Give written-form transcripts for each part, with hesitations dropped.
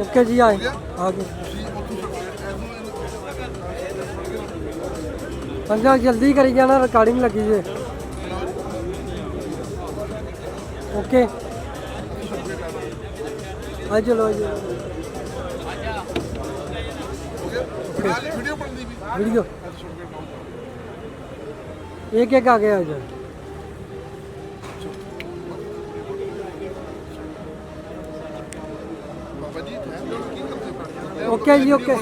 okay जी आए आगे पंजा जल्दी करी जाना रिकॉर्डिंग लगी है ओके आ चलो वीडियो एक एक आ गया आज ओके जी ओके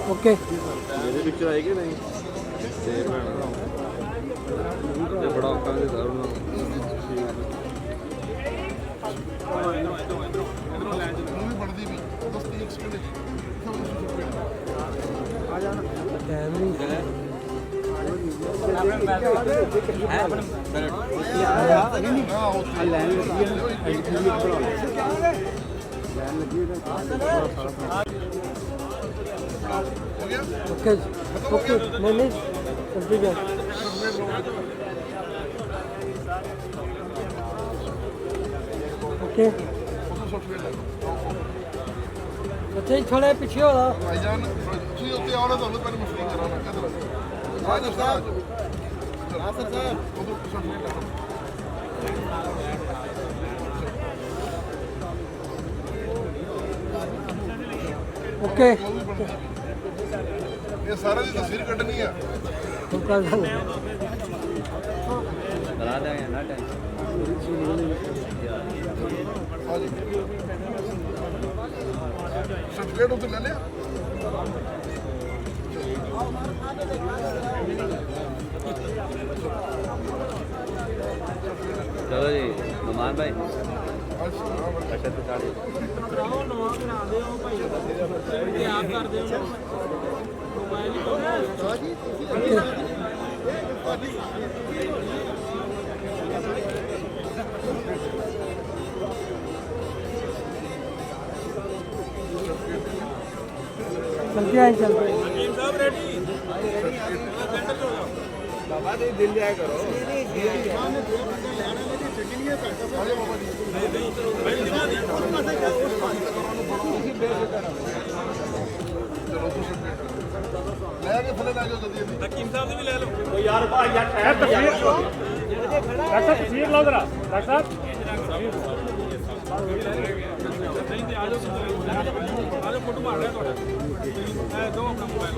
ओके मेरे पिक्चर आएगी नहीं ये बड़ा औखा है सर ना टाइम नहीं है ओके ओके नहीं चलती जाए ओके बच्चे थोड़े पीछे हो रहा भाईजान ਤੁਸੀਂ ਉੱਤੇ ਆਉਣਾ ਤੁਹਾਨੂੰ ਪਹਿਲੇ ਮਸ਼ਹੂਰ ਕਰਾਉਣਾ ਕਿਧਰ ਆ ਜਾਓ ਸਰ ਆ ਜਾਓ ਹਾਂ ਸਰ ਸਰ ਉਦੋਂ ਕੁਛ ਨਹੀਂ ओके ਇਹ ਸਾਰਾ ਦੀ ਤਸਵੀਰ ਕੱਢਣੀ ਆ तो कर दो बना देंगे ना टाइम ਆ ਜੀ ਸਰਟੀਫਿਕੇਟ ਉੱਤੇ ਲੈ ਲਿਆ चलो जी मेहमान भाई अच्छा तो साड़ी ਕਰਾਓ ਨਵਾਂ ਬਣਾ ਦਿਓ ਭਾਈ ਇਹ ਆਪ ਕਰ ਦਿਓ ਮੋਬਾਈਲ ਹੀ ਕੋਲ चलते आए चलते ਟੀਮ ਸਾਹਿਬ ਰੈਡੀ बाबा दे दिल जाया करो ਲੈ ਕੇ ਫਲੇ ਲੈ ਜਾਓ ਜਲਦੀ ਜਲਦੀ ਹਕੀਮ ਸਾਹਿਬ ਦੀ ਵੀ ਲੈ ਲਓ ਤਸਵੀਰ ਲਓ ਜਰਾ ਡਾਕਟਰ ਸਾਹਿਬ ਨਹੀਂ ਤੇ ਆ ਜਾਓ ਫੋਟੋ ਮਾਰ ਰਿਹਾ ਤੁਹਾਡਾ ਇਹ ਦੋ ਆਪਣਾ ਮੋਬਾਈਲ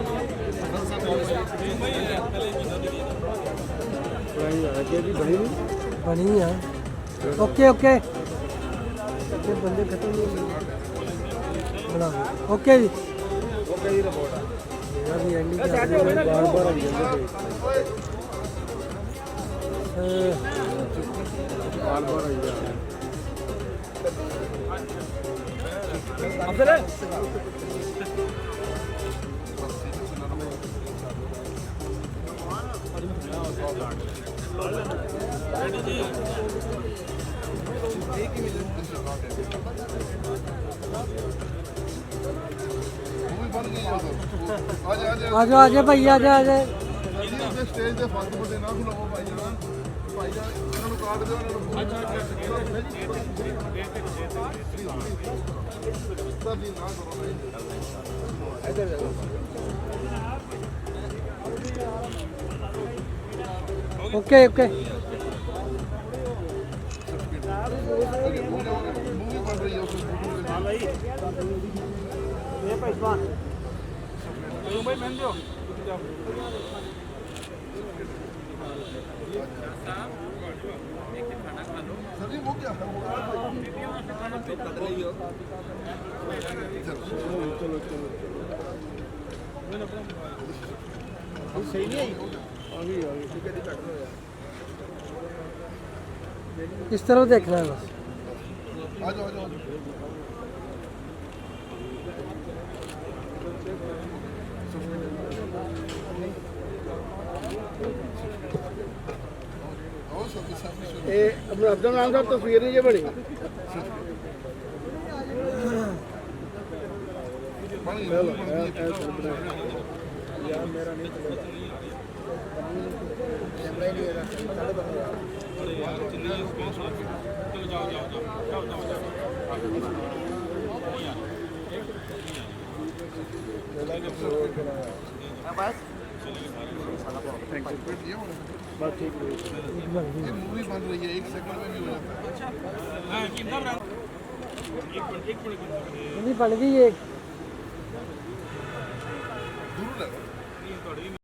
ਭਾਈ ਪਹਿਲੇ ਮਹੀਨਾ ਦੇ बनी है ओके ओके ये बंदे खत्म नहीं हुए बना ओके जी ओके जी रिपोर्ट मेरा भी एंडिंग बार बार ਮੂਵੀ ਬਣ ਗਈ ਆ ਸਰ ਆ ਜਾ आ जाओ भाई आ जाओ ਜਲਦੀ ਉੱਤੇ ਸਟੇਜ ਤੇ ਫਾਲਤੂ ਵੱਡੇ ਨਾ ਖਲਾਓ ਭਾਈਜਾਨ ਭਾਈਜਾਨ ਇਹਨਾਂ ਨੂੰ ਕਾਟ ਦਿਓ ਇਹਨਾਂ ਨੂੰ ਸਰ ਜੀ ਨਾ ਕਰੋ ओके ओके ਮੂਵੀ ਬਣ ਰਹੀ ਹੈ ਉਸ ਇਹ ਭਾਈ ਸਵਾਨ ਚਲੋ ਭਾਈ ਮੈਂ ਦਿਓ ਸਰ ਜੀ ਮੁੱਕ ਗਿਆ ਚਲੋ ਸਹੀ ਨਹੀਂ ਆਈ इस तरफ देखना है बस ਆ ਜਾਓ ਆ ਜਾਓ ਇਹ ਅਬਦੁਲ ਨਾਮ ਸਾਹਿਬ ਤਸਵੀਰ ਨਹੀਂ ਜੇ ਬਣੀ मूवी बन रही है 1 सेकंड में भी हो जाता है हाँ कितना ब्रांड एक मिनट नहीं बन गई एक दूर लगा